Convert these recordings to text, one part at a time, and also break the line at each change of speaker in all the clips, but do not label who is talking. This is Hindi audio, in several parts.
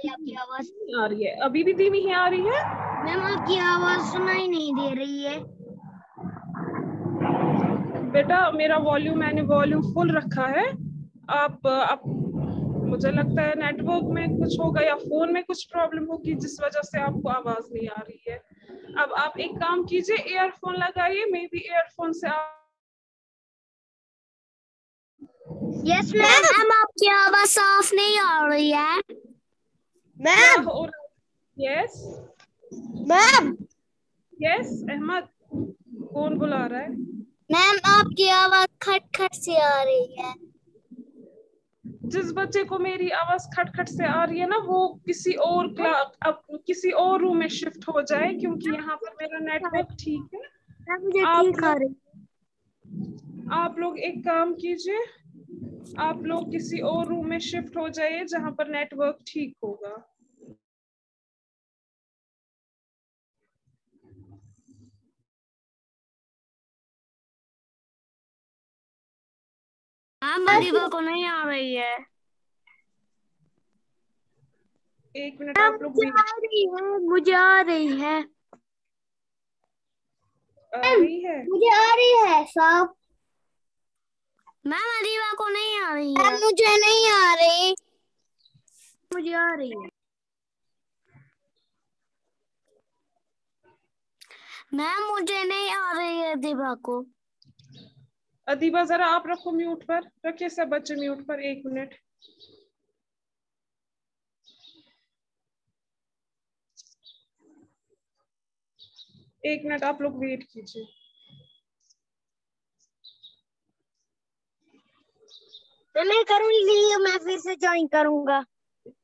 आपकी आवाज
आ रही है, अभी भी धीमी ही आ रही है।
मैम आपकी आवाज सुनाई नहीं दे रही है।
बेटा मेरा वॉल्यूम, मैंने वॉल्यूम फुल रखा है। आप मुझे लगता है नेटवर्क में कुछ होगा या फोन में कुछ प्रॉब्लम होगी जिस वजह से आपको आवाज नहीं आ रही है। अब आप एक काम कीजिए, ईयरफोन लगाइए, मे बी ईयरफोन से आप।
यस मैम आपकी आवाज साफ नहीं आ रही है।
क्या
मैम
हो रहा है? यस
मैम
यस अहमद, कौन बुला रहा है?
मैम आपकी आवाज खट खट से आ रही है।
जिस बच्चे को मेरी आवाज खटखट से आ रही है ना, वो किसी और क्लास, अब किसी और रूम में शिफ्ट हो जाए, क्योंकि यहाँ पर मेरा नेटवर्क ठीक है।
मैम मुझे
आप
ठीक आ
लोग
रही
आप लोग एक काम कीजिए, आप लोग किसी और रूम में शिफ्ट हो जाइए जहां पर नेटवर्क ठीक होगा।
मैम मरीबा को नहीं आ रही है।
एक मिनट
मैम
आप लोग
मुझे
वेट।
आ रही है, मुझे आ रही है।
आ रही है?
मुझे आ रही है साहब। मैम मरीबा को नहीं आ रही है। मुझे नहीं आ रही। मुझे आ रही है। मैम मुझे नहीं आ रही है दिभा को।
अदीबा जरा आप रखो म्यूट पर, रखिए सब बच्चे म्यूट पर, एक मिनट। एक मिनट आप लोग वेट कीजिए।
मैं करूंगी, मैं फिर से ज्वाइन करूंगा।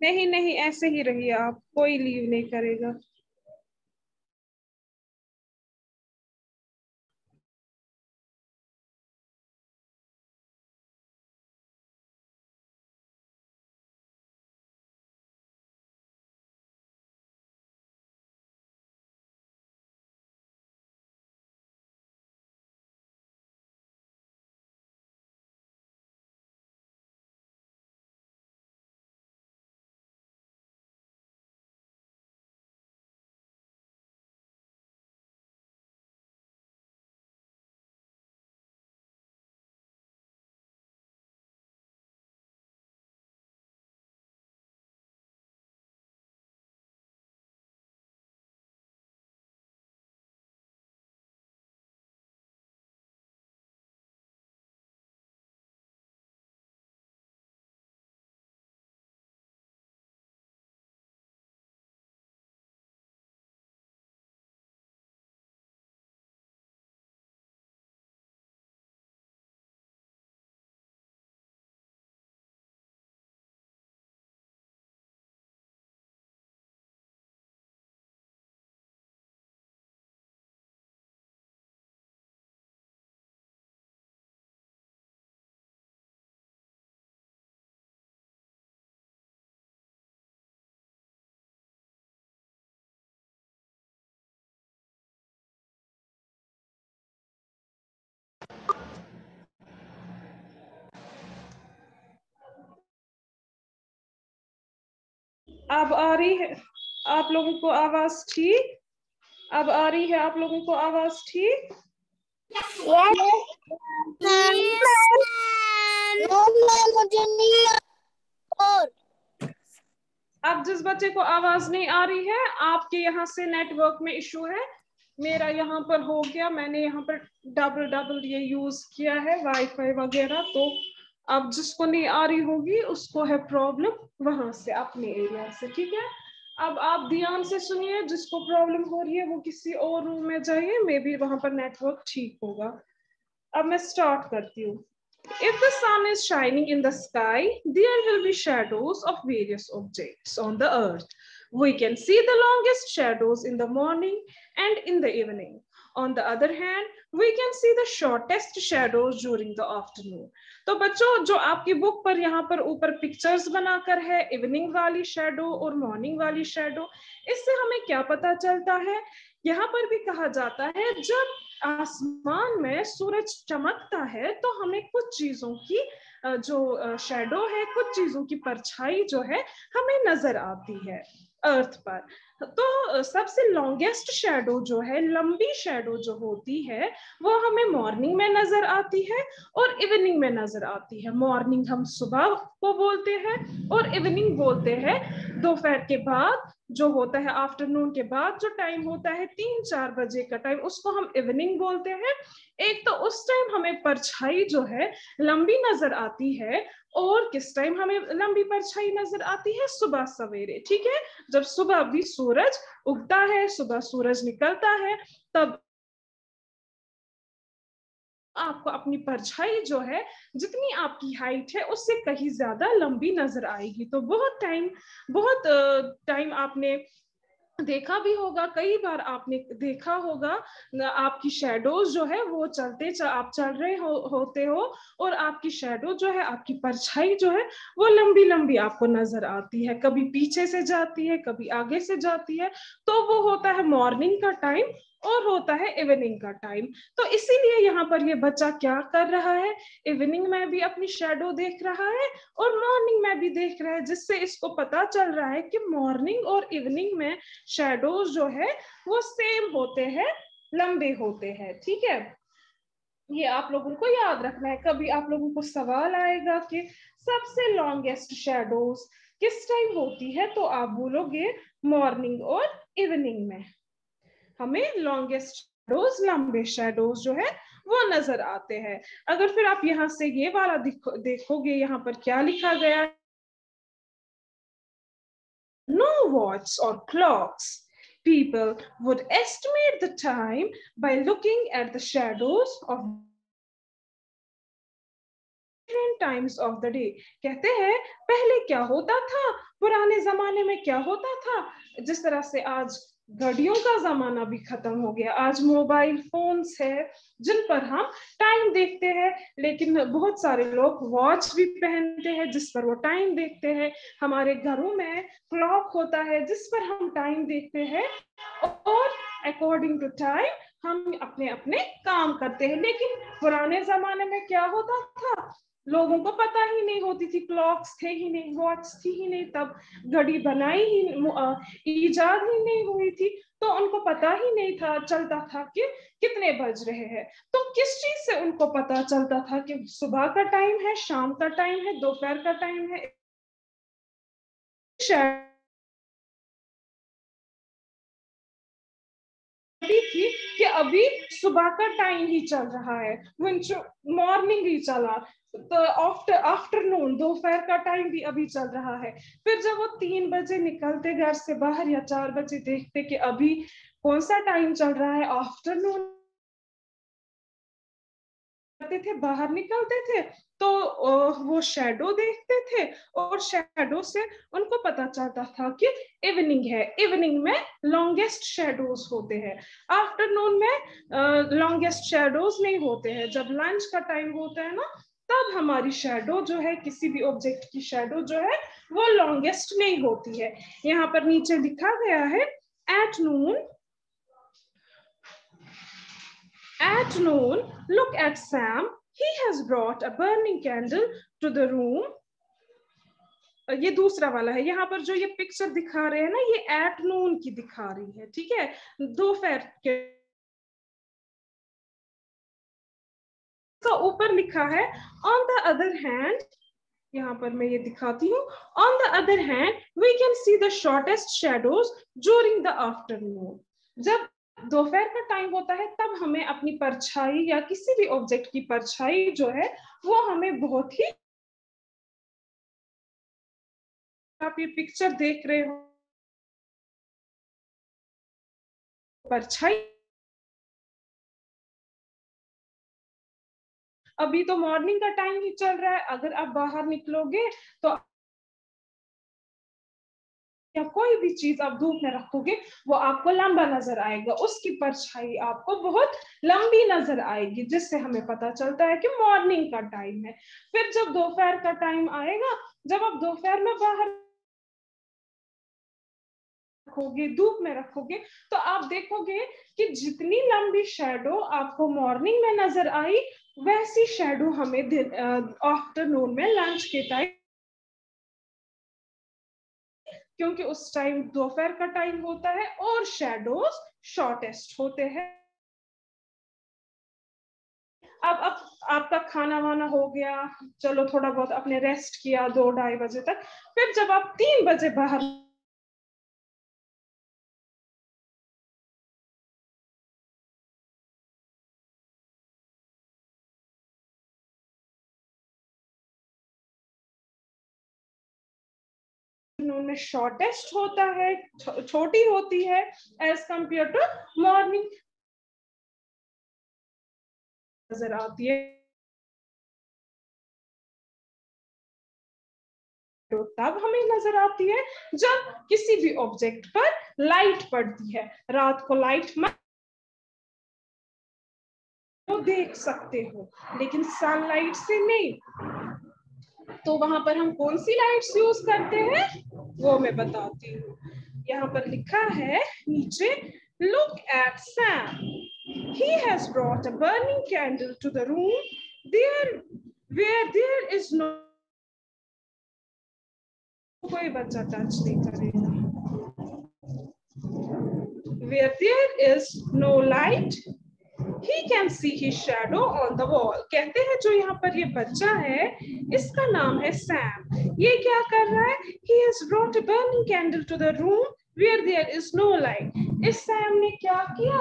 नहीं नहीं, ऐसे ही रहिए आप, कोई लीव नहीं करेगा। अब आ रही है आप लोगों को आवाज ठीक? अब आ रही है आप लोगों को आवाज ठीक?
मुझे नहीं और
अब जिस बच्चे को आवाज नहीं आ रही है, आपके यहाँ से नेटवर्क में इशू है। मेरा यहाँ पर हो गया, मैंने यहाँ पर डबल डबल ये यूज किया है वाईफाई वगैरह, तो अब जिसको नहीं आ रही होगी उसको है प्रॉब्लम वहां से, अपने एरिया से, ठीक है। अब आप ध्यान से सुनिए, जिसको प्रॉब्लम हो रही है वो किसी और रूम में जाइए, मे बी वहां पर नेटवर्क ठीक होगा। अब मैं स्टार्ट करती हूँ। If the sun is shining in the sky, there will be shadows of various objects on the earth. We can see the longest shadows in the morning and in the evening. On the other hand, we can see the shortest shadows during the afternoon. तो बच्चों, जो आपकी बुक पर यहाँ पर ऊपर पिक्चर्स बनाकर है, इवनिंग वाली शेडो और मॉर्निंग वाली शेडो, इससे हमें क्या पता चलता है? यहाँ पर भी कहा जाता है जब आसमान में सूरज चमकता है तो हमें कुछ चीजों की जो शेडो है, कुछ चीजों की परछाई जो है हमें नजर आती है अर्थ पर। तो सबसे लॉन्गेस्ट शेडो जो है, लंबी शेडो जो होती है, वो हमें मॉर्निंग में नजर आती है और इवनिंग में नजर आती है। मॉर्निंग हम सुबह को बोलते हैं और इवनिंग बोलते हैं दोपहर के बाद जो होता है, आफ्टरनून के बाद जो टाइम होता है 3-4 बजे का टाइम, उसको हम इवनिंग बोलते हैं। एक तो उस टाइम हमें परछाई जो है लंबी नजर आती है, और किस टाइम हमें लंबी परछाई नजर आती है? सुबह सवेरे, ठीक है। जब सुबह भी सूरज उगता है, सुबह सूरज निकलता है, तब आपको अपनी परछाई जो है जितनी आपकी हाइट है उससे कहीं ज्यादा लंबी नजर आएगी। तो बहुत टाइम आपने देखा भी होगा, कई बार आपने देखा होगा आपकी शेडोज जो है वो आप चल रहे होते हो और आपकी शेडो जो है, आपकी परछाई जो है वो लंबी लंबी आपको नजर आती है, कभी पीछे से जाती है, कभी आगे से जाती है। तो वो होता है मॉर्निंग का टाइम और होता है इवनिंग का टाइम। तो इसीलिए यहाँ पर ये बच्चा क्या कर रहा है, इवनिंग में भी अपनी शेडो देख रहा है और मॉर्निंग में भी देख रहा है, जिससे इसको पता चल रहा है कि मॉर्निंग और इवनिंग में शेडोज जो है वो सेम होते हैं, लंबे होते हैं, ठीक है। ये आप लोगों को याद रखना है। कभी आप लोगों को सवाल आएगा कि सबसे लॉन्गेस्ट शेडोज किस टाइम होती है, तो आप बोलोगे मॉर्निंग और इवनिंग में हमें लॉन्गेस्ट शेडोज, लंबे शेडोज जो है वो नजर आते हैं। अगर फिर आप यहाँ से ये वाला देखोगे, यहाँ पर क्या लिखा गया है, no watch or clocks. People would estimate the time by looking at the shadows of different times of the day. कहते हैं पहले क्या होता था, पुराने जमाने में क्या होता था, जिस तरह से आज घड़ियों का जमाना भी खत्म हो गया, आज मोबाइल फोन्स है जिन पर हम टाइम देखते हैं, लेकिन बहुत सारे लोग वॉच भी पहनते हैं जिस पर वो टाइम देखते हैं। हमारे घरों में क्लॉक होता है जिस पर हम टाइम देखते हैं और अकॉर्डिंग टू टाइम हम अपने अपने काम करते हैं। लेकिन पुराने जमाने में क्या होता था, लोगों को पता ही नहीं होती थी, क्लॉक्स थे ही नहीं, वॉच थी ही नहीं, तब घड़ी बनाई ही इजाद ही नहीं हुई थी, तो उनको पता ही नहीं था, चलता था कि कितने बज रहे हैं। तो किस चीज से उनको पता चलता था कि सुबह का टाइम है, शाम का टाइम है, दोपहर का टाइम है? थी कि अभी सुबह का टाइम ही चल रहा है, मॉर्निंग ही चला, तो आफ्टरनून दोपहर का टाइम भी अभी चल रहा है। फिर जब वो 3 बजे निकलते घर से बाहर या 4 बजे देखते कि अभी कौन सा टाइम चल रहा है, आफ्टरनून करते थे, बाहर निकलते थे, तो वो शेडो देखते थे और शेडो से उनको पता चलता था कि इवनिंग है। इवनिंग में लॉन्गेस्ट शेडोज होते हैं, आफ्टरनून में लॉन्गेस्ट शेडोज नहीं होते हैं। जब लंच का टाइम होता है ना, तब हमारी शेडो जो है, किसी भी ऑब्जेक्ट की शेडो जो है वो लॉन्गेस्ट नहीं होती है। यहाँ पर नीचे लिखा गया है at noon, at noon, look at Sam. He has brought a burning candle to the room. ये दूसरा वाला है। यहाँ पर जो ये पिक्चर दिखा रहे हैं ना, ये एट नून की दिखा रही है, ठीक है, दोपहर के। तो ऊपर लिखा है ऑन द अदर हैंड, यहाँ पर मैं ये दिखाती हूँ, on the other hand we can see the shortest shadows during the afternoon. जब दोपहर का टाइम होता है तब हमें अपनी परछाई या किसी भी ऑब्जेक्ट की परछाई जो है वो हमें बहुत ही, आप ये पिक्चर देख रहे हो, परछाई अभी तो मॉर्निंग का टाइम ही चल रहा है, अगर आप बाहर निकलोगे तो या कोई भी चीज आप धूप में रखोगे वो आपको लंबा नजर आएगा, उसकी परछाई आपको बहुत लंबी नजर आएगी, जिससे हमें पता चलता है कि मॉर्निंग का टाइम है। फिर जब दोपहर का टाइम आएगा, जब आप दोपहर में बाहर रखोगे, धूप में रखोगे, तो आप देखोगे कि जितनी लंबी शेडो आपको मॉर्निंग में नजर आई, वैसी शेडो हमें आफ्टरनून में लंच के टाइम, क्योंकि उस टाइम दोपहर का टाइम होता है और शेडोज शॉर्टेस्ट होते हैं। अब आपका खाना वाना हो गया, चलो थोड़ा बहुत आपने रेस्ट किया 2-2:30 बजे तक, फिर जब आप 3 बजे बाहर में शॉर्टेस्ट होता है, छोटी होती है एज कंपेयर टू मॉर्निंग नजर आती है। तो तब हमें नजर आती है जब किसी भी ऑब्जेक्ट पर लाइट पड़ती है। रात को लाइट मत देख सकते हो, लेकिन सनलाइट से नहीं। तो वहां पर हम कौन सी लाइट्स यूज करते हैं वो मैं बताती हूँ। यहाँ पर लिखा है नीचे, look at Sam, he has brought a burning candle to the room there where there is no, कोई बच्चा टच नहीं करेगा, where there is no light he can see his shadow on the wall। कहते हैं जो यहाँ पर ये बच्चा है इसका नाम है सैम, ये क्या कर रहा है, he has brought a burning candle to the room where there is no light। इस सैम ने क्या किया,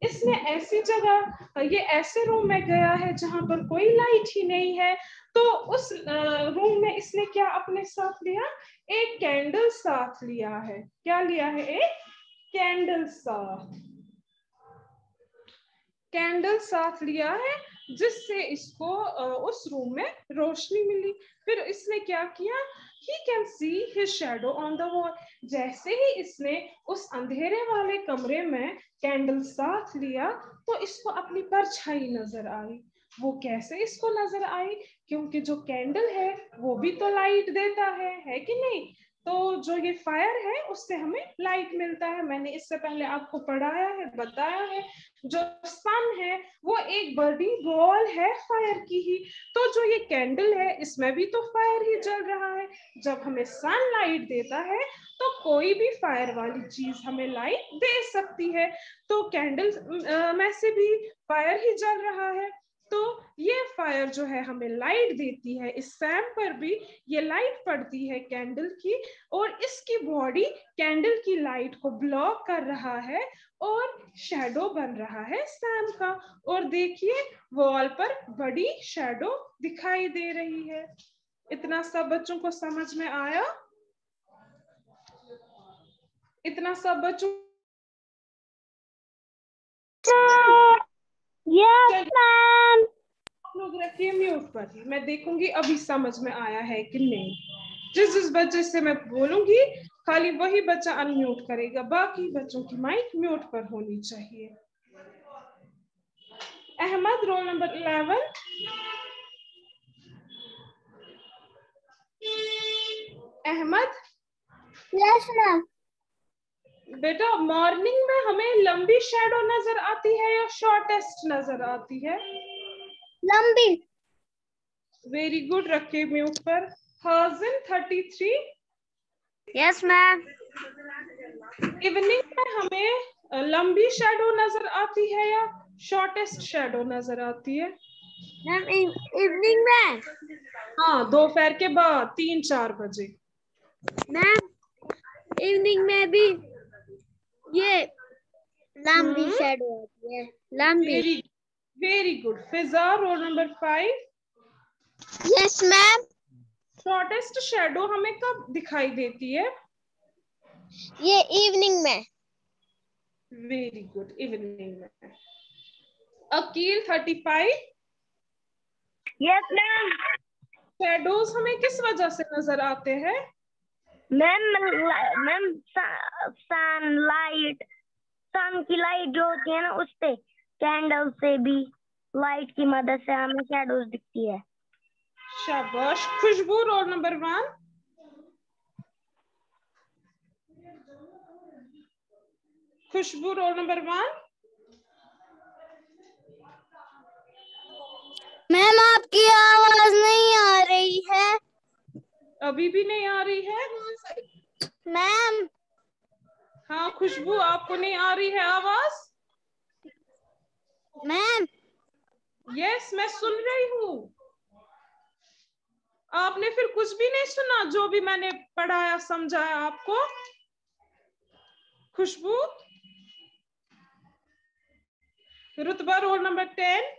इसने ऐसी जगह, ये ऐसे रूम में गया है जहां पर कोई लाइट ही नहीं है, तो उस रूम में इसने क्या अपने साथ लिया, एक कैंडल साथ लिया है। क्या लिया है, एक कैंडल साथ, कैंडल साथ लिया है जिससे इसको उस रूम में रोशनी मिली। फिर इसने क्या किया, he can see his shadow on the wall। जैसे ही इसने उस अंधेरे वाले कमरे में कैंडल साथ लिया तो इसको अपनी परछाई नजर आई। वो कैसे इसको नजर आई, क्योंकि जो कैंडल है वो भी तो लाइट देता है कि नहीं। तो जो ये फायर है उससे हमें लाइट मिलता है, मैंने इससे पहले आपको पढ़ाया है, बताया है। जो सन है वो एक बर्निंग बॉल है फायर की ही, तो जो ये कैंडल है इसमें भी तो फायर ही जल रहा है। जब हमें सन लाइट देता है तो कोई भी फायर वाली चीज हमें लाइट दे सकती है, तो कैंडल में से भी फायर ही जल रहा है, तो ये फायर जो है हमें लाइट देती है। इस सैम पर भी ये लाइट पड़ती है कैंडल की, और इसकी बॉडी कैंडल की लाइट को ब्लॉक कर रहा है और शैडो बन रहा है सैम का। और देखिए वॉल पर बड़ी शैडो दिखाई दे रही है। इतना सब बच्चों को समझ में आया, इतना सब बच्चों,
यस मैम।
लोग रखिए म्यूट पर ही, मैं देखूंगी अभी समझ में आया है कि नहीं। जिस जिस बच्चे से मैं बोलूंगी खाली वही बच्चा अनम्यूट करेगा, बाकी बच्चों की माइक म्यूट पर होनी चाहिए। Ahmed roll number 11। Ahmed,
yes ma'am.
बेटा मॉर्निंग में हमें लंबी शैडो नजर आती है या शॉर्टेस्ट नजर आती है?
लंबी।
वेरी गुड, रखे म्यूट पर। हाजिन 33।
Yes ma'am.
इवनिंग में हमें लंबी शैडो नजर आती है या शॉर्टेस्ट शैडो नजर आती है?
मैम इवनिंग में।
हाँ, दोपहर के बाद 3-4 बजे।
मैम इवनिंग में भी ये लंबी शैडो आती है, लंबी।
Very good. Fiza roll number 5।
Yes ma'am.
Shortest shadow हमें कब दिखाई देती है?
ये इवनिंग में।
वेरी गुड, इवनिंग में। अकील 35।
Yes ma'am.
शैडोज हमें किस वजह से नजर आते हैं?
मैम सनलाइट, सन की लाइट जो होती है ना उससे, कैंडल से भी लाइट की मदद से हमें शैडोज दिखती है।
शाबाश। खुशबू रोल नंबर 1। खुशबू रोल नंबर 1।
मैम आपकी आवाज नहीं आ रही है।
अभी भी नहीं आ रही है
मैम।
हाँ खुशबू, आपको नहीं आ रही है आवाज?
मैम।
यस, मैं सुन रही हूँ। आपने फिर कुछ भी नहीं सुना जो भी मैंने पढ़ाया समझाया आपको? खुशबू, रुतबा रोल नंबर 10।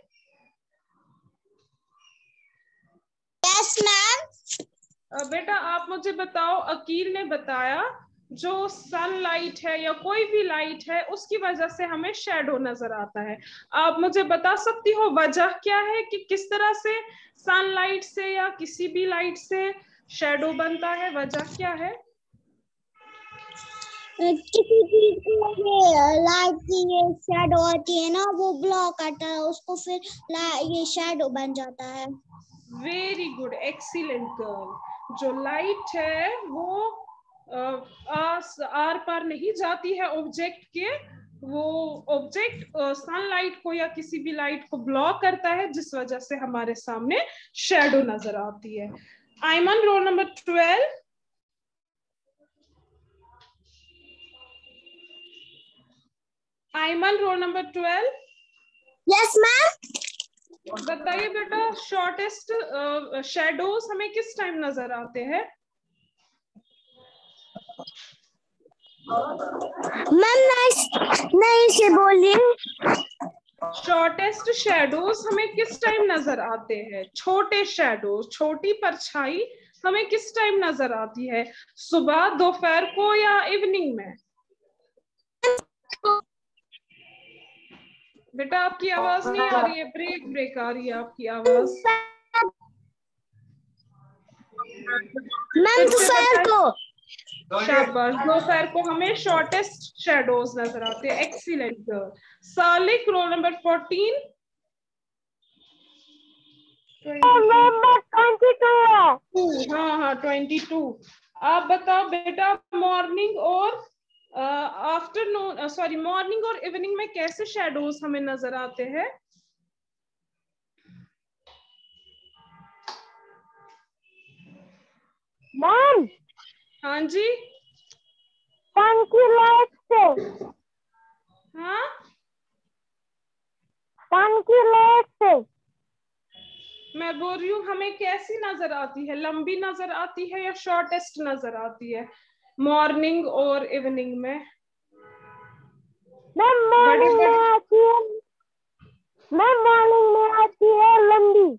Yes ma'am.
बेटा आप मुझे बताओ, अकील ने बताया जो सनलाइट है या कोई भी लाइट है उसकी वजह से हमें शैडो नजर आता है। आप मुझे बता सकती हो वजह क्या है कि किस तरह से सनलाइट से या किसी भी लाइट से शैडो बनता है? वजह क्या है?
किसी चीज को ये लाइट की ये शैडो आती है ना, वो ब्लॉक करता है उसको, फिर ये शैडो बन जाता है।
Very good, excellent girl. जो लाइट है वो आर पार नहीं जाती है ऑब्जेक्ट के, वो ऑब्जेक्ट सनलाइट को या किसी भी लाइट को ब्लॉक करता है, जिस वजह से हमारे सामने शैडो नजर आती है। Ayman roll number 12। Ayman roll number 12।
Yes ma'am.
बताइए बेटा, शॉर्टेस्ट शैडोज हमें किस टाइम नजर आते हैं?
मैम नहीं से बोलिए।
शॉर्टेस्ट शैडोज हमें किस टाइम नजर आते हैं? छोटे शैडोज, छोटी परछाई हमें किस टाइम नजर आती है? सुबह, दोपहर को या इवनिंग में? बेटा आपकी आवाज नहीं आ रही है, ब्रेक ब्रेक आ रही है आपकी आवाज।
मैम दोपहर को।
शाबाश, दोपहर को हमें शॉर्टेस्ट शैडोज नजर आते हैं। Excellent girl. Salik roll number 14। 22। हाँ 22। आप बताओ बेटा, मॉर्निंग और आफ्टरनून, सॉरी मॉर्निंग और इवनिंग में कैसे शैडोज हमें नजर आते हैं?
मैम
हाँ जी।
सन की लाइट से।
हाँ,
सन की लाइट से।
मैं बोल रही हूँ हमें कैसी नजर आती है? लंबी नजर आती है या शॉर्टेस्ट नजर आती है मॉर्निंग और इवनिंग में?
मैम मॉर्निंग में आती है। मैम मॉर्निंग में आती है लंबी।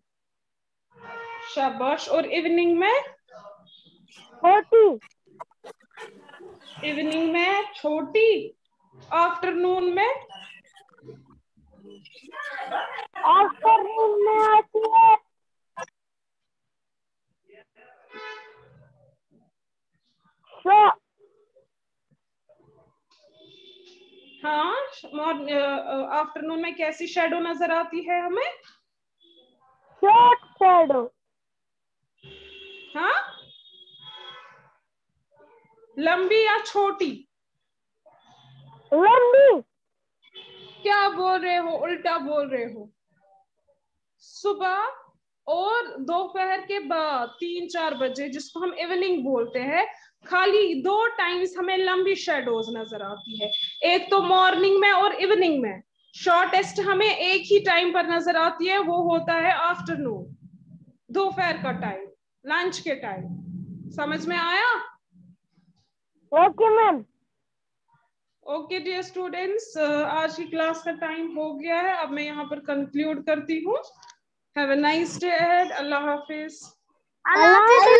शाबाश। और इवनिंग में?
छोटी।
इवनिंग में छोटी। आफ्टरनून में?
आफ्टरनून में आती है
हाँ, आफ्टरनून में कैसी शैडो नजर आती है हमें?
Short shadow.
हाँ, लंबी या छोटी?
लंबी।
क्या बोल रहे हो, उल्टा बोल रहे हो। सुबह और दोपहर के बाद 3-4 बजे, जिसको हम इवनिंग बोलते हैं, खाली 2 टाइम्स हमें लंबी शैडोज नजर आती है। एक तो मॉर्निंग में और इवनिंग में। शॉर्टेस्ट हमें एक ही टाइम पर नजर आती है, वो होता है आफ्टरनून, दोपहर का टाइम, लंच के टाइम। समझ में आया?
Okay ma'am.
Okay dear students, आज की क्लास का टाइम हो गया है, अब मैं यहाँ पर कंक्लूड करती हूँ। Have a nice day ahead. Allah Hafiz.
Allah Hafiz.